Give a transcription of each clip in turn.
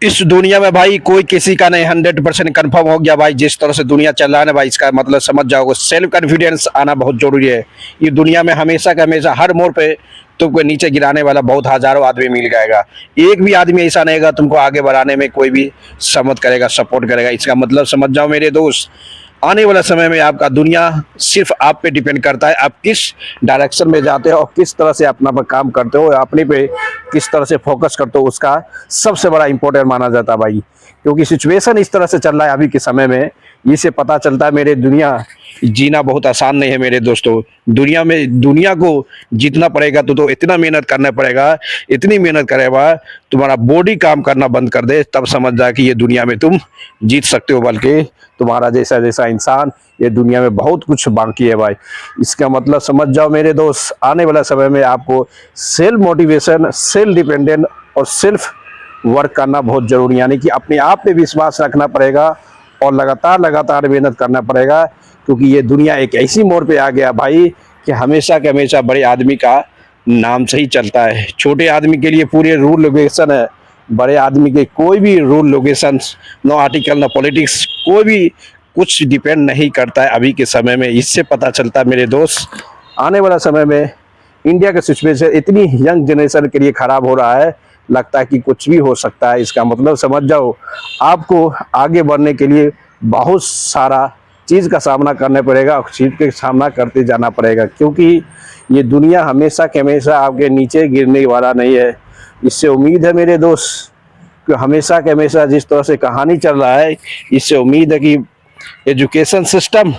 इस दुनिया में भाई कोई किसी का नहीं 100% कन्फर्म हो गया भाई। जिस तरह से दुनिया चल रहा है ना भाई, इसका मतलब समझ जाओगे सेल्फ कॉन्फिडेंस आना बहुत जरूरी है। ये दुनिया में हमेशा का हमेशा हर मोड़ पे तुमको नीचे गिराने वाला बहुत हजारों आदमी मिल जाएगा। एक भी आदमी ऐसा नहीं होगा तुमको आगे बढ़ाने में कोई भी समर्थ करेगा, सपोर्ट करेगा। इसका मतलब समझ जाओ मेरे दोस्त, आने वाला समय में आपका दुनिया सिर्फ आप पे डिपेंड करता है। आप किस डायरेक्शन में जाते हो और किस तरह से अपना पर काम करते हो, अपने पे किस तरह से फोकस करते हो, उसका सबसे बड़ा इंपॉर्टेंट माना जाता है भाई। क्योंकि सिचुएशन इस तरह से चल रहा है अभी के समय में, इससे पता चलता है मेरे दुनिया जीना बहुत आसान नहीं है मेरे दोस्तों। दुनिया में दुनिया को जीतना पड़ेगा तो इतना मेहनत करना पड़ेगा, इतनी मेहनत करेगा तुम्हारा बॉडी काम करना बंद कर दे, तब समझ जाए कि ये दुनिया में तुम जीत सकते हो। बल्कि तुम्हारा जैसा जैसा इंसान ये दुनिया में बहुत कुछ बाकी है भाई। इसका मतलब समझ जाओ मेरे दोस्त, आने वाला समय में आपको सेल्फ मोटिवेशन, सेल्फ डिपेंडेंट और सेल्फ वर्क करना बहुत जरूरी है। यानी कि अपने आप पे विश्वास रखना पड़ेगा और लगातार लगातार मेहनत करना पड़ेगा। क्योंकि ये दुनिया एक ऐसी मोड़ पे आ गया भाई कि हमेशा के हमेशा बड़े आदमी का नाम से ही चलता है। छोटे आदमी के लिए पूरे रूल रेगुलेशन है, बड़े आदमी के कोई भी rule regulation, no article, no politics, कोई भी कुछ डिपेंड नहीं करता है अभी के समय में। इससे पता चलता है मेरे दोस्त, आने वाला समय में इंडिया का सिचुएशन इतनी यंग जनरेशन के लिए खराब हो रहा है, लगता है कि कुछ भी हो सकता है। इसका मतलब समझ जाओ आपको आगे बढ़ने के लिए बहुत सारा चीज़ का सामना करना पड़ेगा और चीज़ का सामना करते जाना पड़ेगा। क्योंकि ये दुनिया हमेशा के हमेशा आपके नीचे गिरने वाला नहीं है। इससे उम्मीद है मेरे दोस्त कि हमेशा के हमेशा जिस तरह से कहानी चल रहा है, इससे उम्मीद है कि एजुकेशन सिस्टम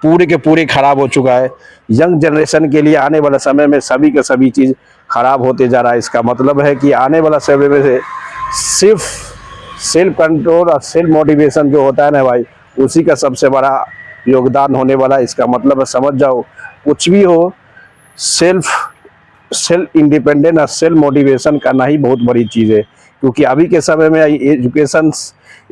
पूरे के पूरे खराब हो चुका है। यंग जनरेशन के लिए आने वाला समय में सभी का सभी चीज़ खराब होते जा रहा है। इसका मतलब है कि आने वाला समय में से सिर्फ सेल्फ कंट्रोल और सेल्फ मोटिवेशन जो होता है ना भाई, उसी का सबसे बड़ा योगदान होने वाला है। इसका मतलब है समझ जाओ कुछ भी हो, सेल्फ सेल्फ इंडिपेंडेंट और सेल्फ मोटिवेशन करना ही बहुत बड़ी चीज़ है। क्योंकि अभी के समय में एजुकेशन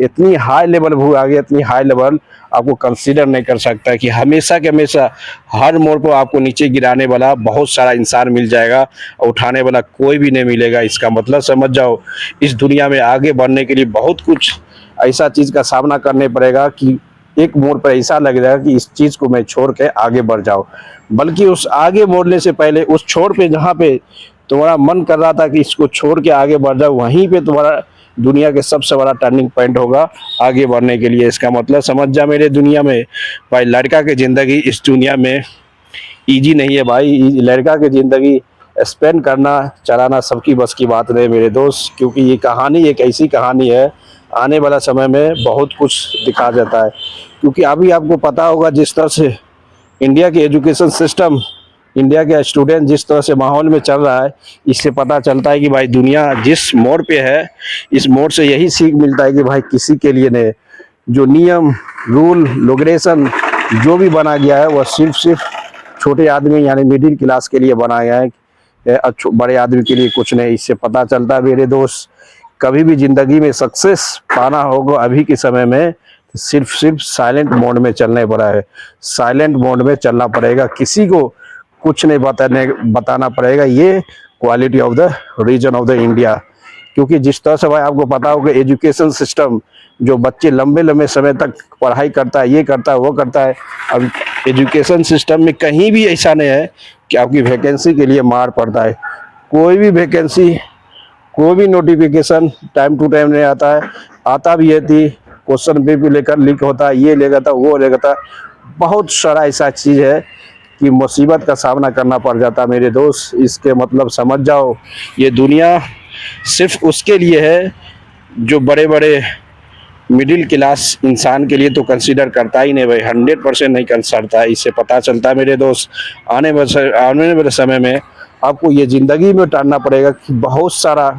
इतनी हाई लेवल हो आ गया, इतनी हाई लेवल आपको कंसीडर नहीं कर सकता कि हमेशा के हमेशा हर मोड़ पर आपको नीचे गिराने वाला बहुत सारा इंसान मिल जाएगा और उठाने वाला कोई भी नहीं मिलेगा। इसका मतलब समझ जाओ इस दुनिया में आगे बढ़ने के लिए बहुत कुछ ऐसा चीज़ का सामना करने पड़ेगा कि एक मोड़ पर ऐसा लग जाएगा कि इस चीज़ को मैं छोड़ के आगे बढ़ जाऊँ। बल्कि उस आगे बढ़ने से पहले उस छोड़ पे जहाँ पे तुम्हारा मन कर रहा था कि इसको छोड़ के आगे बढ़ जाओ, वहीं पे तुम्हारा दुनिया के सबसे बड़ा टर्निंग पॉइंट होगा आगे बढ़ने के लिए। इसका मतलब समझ जा मेरे दुनिया में भाई, लड़का की ज़िंदगी इस दुनिया में ईजी नहीं है भाई। लड़का की ज़िंदगी स्पेंड करना, चलाना सबकी बस की बात नहीं मेरे दोस्त। क्योंकि ये कहानी एक ऐसी कहानी है, आने वाला समय में बहुत कुछ दिखा जाता है। क्योंकि अभी आपको पता होगा जिस तरह से इंडिया की एजुकेशन सिस्टम, इंडिया के स्टूडेंट जिस तरह से माहौल में चल रहा है, इससे पता चलता है कि भाई दुनिया जिस मोड़ पे है, इस मोड़ से यही सीख मिलता है कि भाई किसी के लिए नहीं, जो नियम, रूल, रेगुलेशन जो भी बना गया है वह सिर्फ छोटे आदमी यानी मिडिल क्लास के लिए बनाया गया है, बड़े आदमी के लिए कुछ नहीं। इससे पता चलता है मेरे दोस्त, कभी भी जिंदगी में सक्सेस पाना होगा अभी के समय में सिर्फ साइलेंट मोड में चलने पड़ा है। साइलेंट मोड में चलना पड़ेगा, किसी को कुछ नहीं बताना पड़ेगा। ये quality of the region of the India. क्योंकि जिस तरह से भाई आपको पता होगा एजुकेशन सिस्टम, जो बच्चे लंबे लंबे समय तक पढ़ाई करता है, ये करता है, वो करता है। अब एजुकेशन सिस्टम में कहीं भी ऐसा नहीं है कि आपकी वैकेंसी के लिए मार पड़ता है। कोई भी वैकेंसी, कोई भी नोटिफिकेशन टाइम टू टाइम नहीं आता है। आता भी है थी क्वेश्चन पेपर लेकर लीक होता है, ये लेगा था, वो लेगा था। बहुत सारा ऐसा चीज़ है कि मुसीबत का सामना करना पड़ जाता है मेरे दोस्त। इसके मतलब समझ जाओ ये दुनिया सिर्फ उसके लिए है जो बड़े बड़े मिडिल क्लास इंसान के लिए तो कंसीडर करता ही नहीं भाई, 100% नहीं कंसिडरता है। इससे पता चलता है मेरे दोस्त, आने वाले समय में आपको ये ज़िंदगी में उतारना पड़ेगा कि बहुत सारा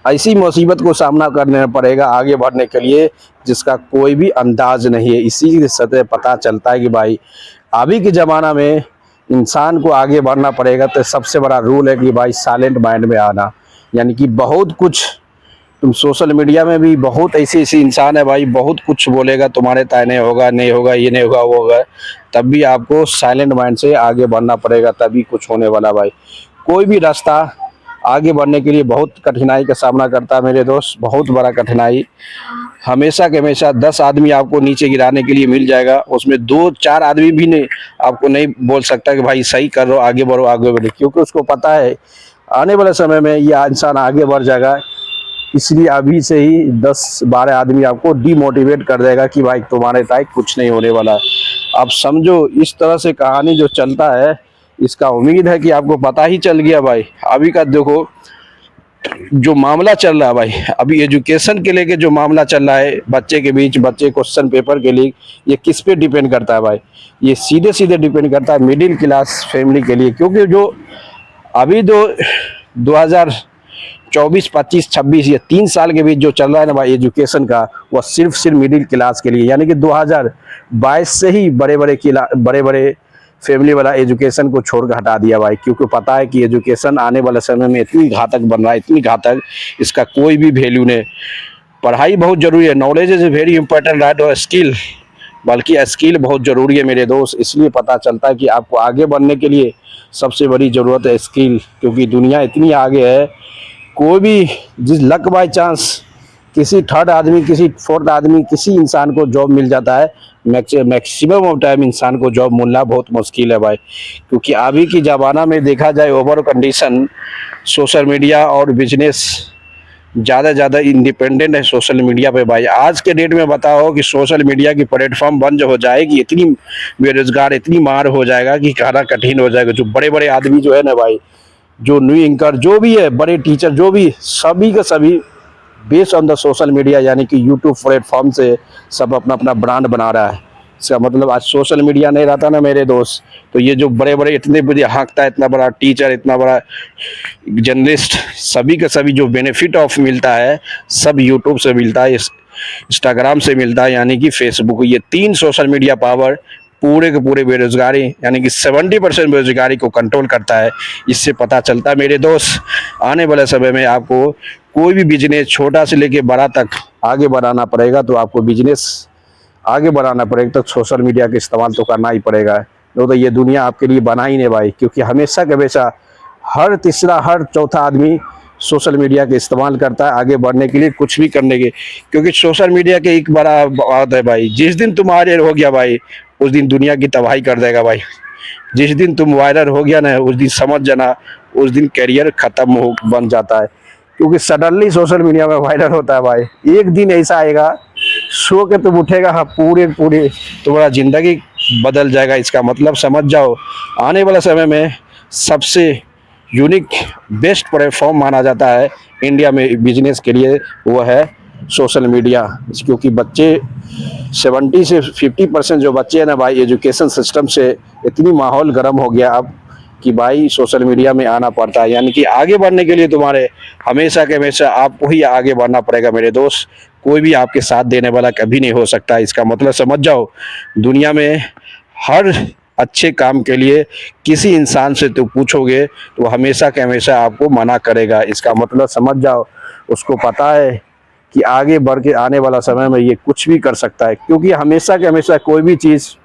ऐसी मुसीबत को सामना करना पड़ेगा आगे बढ़ने के लिए जिसका कोई भी अंदाज नहीं है। इसी सतह पता चलता है कि भाई अभी के ज़माना में इंसान को आगे बढ़ना पड़ेगा तो सबसे बड़ा रूल है कि भाई साइलेंट माइंड में आना। यानी कि बहुत कुछ तुम सोशल मीडिया में भी बहुत ऐसे इंसान है भाई, बहुत कुछ बोलेगा तुम्हारे ताने होगा, नहीं होगा, ये नहीं होगा, वो होगा। तब भी आपको साइलेंट माइंड से आगे बढ़ना पड़ेगा, तभी कुछ होने वाला भाई। कोई भी रास्ता आगे बढ़ने के लिए बहुत कठिनाई का सामना करता है मेरे दोस्त, बहुत बड़ा कठिनाई। हमेशा के हमेशा 10 आदमी आपको नीचे गिराने के लिए मिल जाएगा, उसमें 2-4 आदमी भी नहीं आपको नहीं बोल सकता कि भाई सही कर रहे हो, आगे बढ़ो आगे बढ़ो, क्योंकि उसको पता है आने वाले समय में ये इंसान आगे बढ़ जाएगा। इसलिए अभी से ही 10-12 आदमी आपको डिमोटिवेट कर देगा कि भाई तुम्हारे लायक कुछ नहीं होने वाला। आप समझो इस तरह से कहानी जो चलता है, इसका उम्मीद है कि आपको पता ही चल गया भाई। अभी का देखो जो मामला चल रहा है भाई, अभी एजुकेशन के लेके जो मामला चल रहा है बच्चे के बीच, बच्चे क्वेश्चन पेपर के लिए, ये किस पे डिपेंड करता है भाई? ये सीधे सीधे डिपेंड करता है मिडिल क्लास फैमिली के लिए, क्योंकि जो अभी 2024, 25, 26 ये 3 साल के बीच जो चल रहा है ना भाई एजुकेशन का, वह सिर्फ मिडिल क्लास के लिए, यानी कि 2022 से ही बड़े बड़े फैमिली वाला एजुकेशन को छोड़ कर हटा दिया भाई, क्योंकि पता है कि एजुकेशन आने वाले समय में इतनी घातक बन रहा है, इतनी घातक, इसका कोई भी वैल्यू नहीं। पढ़ाई बहुत जरूरी है, knowledge is very important right, और स्किल, बल्कि स्किल बहुत ज़रूरी है मेरे दोस्त। इसलिए पता चलता है कि आपको आगे बढ़ने के लिए सबसे बड़ी ज़रूरत है स्किल, क्योंकि दुनिया इतनी आगे है। कोई भी जिस लक बाय चांस किसी थर्ड आदमी, किसी फोर्थ आदमी, किसी इंसान को जॉब मिल जाता है, मैक्सिमम ऑफ टाइम इंसान को जॉब मिलना बहुत मुश्किल है भाई, क्योंकि अभी की ज़माना में देखा जाए ओवर कंडीशन सोशल मीडिया और बिजनेस ज़्यादा इंडिपेंडेंट है सोशल मीडिया पे भाई। आज के डेट में बताओ कि सोशल मीडिया की प्लेटफॉर्म बंद हो जाएगी, इतनी बेरोजगार, इतनी मार हो जाएगा कि कहना कठिन हो जाएगा। जो बड़े बड़े आदमी जो है ना भाई, जो न्यू एंकर जो भी है, बड़े टीचर जो भी, सभी का सभी based on the social media, यानी कि यूट्यूब प्लेटफॉर्म से सब अपना अपना ब्रांड बना रहा है। इसका मतलब आज सोशल मीडिया नहीं रहता ना मेरे दोस्त, तो ये जो बड़े बड़े इतने बड़े हाँकता है, इतना बड़ा टीचर, इतना बड़ा जर्नलिस्ट, सभी का सभी जो बेनिफिट ऑफ मिलता है सब यूट्यूब से मिलता है, इंस्टाग्राम से मिलता है, यानी कि फेसबुक। ये 3 सोशल मीडिया पावर पूरे के पूरे बेरोजगारी, यानी कि 70% बेरोजगारी को कंट्रोल करता है। इससे पता चलता है मेरे दोस्त आने वाले समय में आपको कोई भी बिजनेस छोटा से लेके बड़ा तक आगे बढ़ाना पड़ेगा, तो आपको बिजनेस आगे बढ़ाना पड़ेगा तो सोशल मीडिया का इस्तेमाल तो करना ही पड़ेगा। तो ये दुनिया आपके लिए बना ही नहीं भाई, क्योंकि हमेशा के हमेशा हर तीसरा हर चौथा आदमी सोशल मीडिया का इस्तेमाल करता है आगे बढ़ने के लिए, कुछ भी करने के। क्योंकि सोशल मीडिया के एक बड़ा बात है भाई, जिस दिन तुम वायरल हो गया भाई, उस दिन दुनिया की तबाही कर देगा भाई। जिस दिन तुम वायरल हो गया ना, उस दिन समझ जाना, उस दिन करियर खत्म हो बन जाता है, क्योंकि सडनली सोशल मीडिया में वायरल होता है भाई। एक दिन ऐसा आएगा सो के तुम उठेगा, हाँ पूरे तुम्हारा जिंदगी बदल जाएगा। इसका मतलब समझ जाओ आने वाला समय में सबसे यूनिक बेस्ट प्लेटफॉर्म माना जाता है इंडिया में बिजनेस के लिए, वो है सोशल मीडिया। क्योंकि बच्चे 70 से 50% जो बच्चे हैं ना भाई, एजुकेशन सिस्टम से इतनी माहौल गर्म हो गया अब कि भाई सोशल मीडिया में आना पड़ता है। यानी कि आगे बढ़ने के लिए तुम्हारे हमेशा के हमेशा आपको ही आगे बढ़ना पड़ेगा मेरे दोस्त, कोई भी आपके साथ देने वाला कभी नहीं हो सकता। इसका मतलब समझ जाओ दुनिया में हर अच्छे काम के लिए किसी इंसान से तो पूछोगे तो हमेशा के हमेशा आपको मना करेगा। इसका मतलब समझ जाओ उसको पता है कि आगे बढ़ के आने वाला समय में ये कुछ भी कर सकता है, क्योंकि हमेशा के हमेशा कोई भी चीज़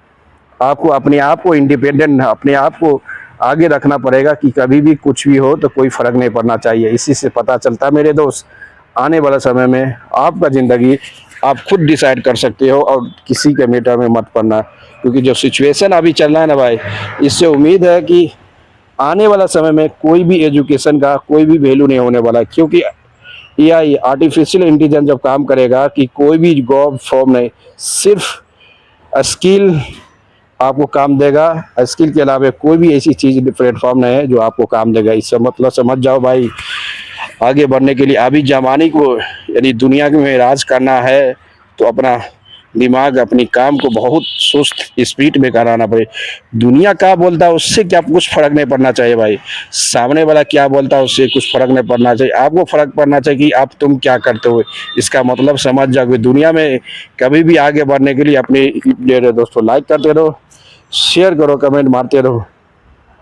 आपको अपने आप को इंडिपेंडेंट, अपने आप को आगे रखना पड़ेगा कि कभी भी कुछ भी हो तो कोई फ़र्क नहीं पड़ना चाहिए। इसी से पता चलता है मेरे दोस्त आने वाला समय में आपका ज़िंदगी आप खुद डिसाइड कर सकते हो और किसी के मीटर में मत पड़ना, क्योंकि जो सिचुएशन अभी चल रहा है ना भाई, इससे उम्मीद है कि आने वाला समय में कोई भी एजुकेशन का कोई भी वैल्यू नहीं होने वाला, क्योंकि AI आर्टिफिशियल इंटेलिजेंस जब काम करेगा कि कोई भी जॉब फॉर्म नहीं, सिर्फ स्किल आपको काम देगा। स्किल के अलावा कोई भी ऐसी चीज़ प्लेटफॉर्म नहीं है जो आपको काम देगा। इसका मतलब समझ जाओ भाई आगे बढ़ने के लिए अभी जमाने को, यानी दुनिया में राज करना है तो अपना दिमाग, अपनी काम को बहुत सुस्त स्पीड में कराना पड़े। दुनिया क्या बोलता है उससे क्या कुछ फर्क नहीं पड़ना चाहिए भाई, सामने वाला क्या बोलता है उससे कुछ फर्क नहीं पड़ना चाहिए। आपको फर्क पड़ना चाहिए कि आप तुम क्या करते हो। इसका मतलब समझ जाओ कि दुनिया में कभी भी आगे बढ़ने के लिए अपने दोस्तों लाइक करते रहो, शेयर करो, कमेंट मारते रहो।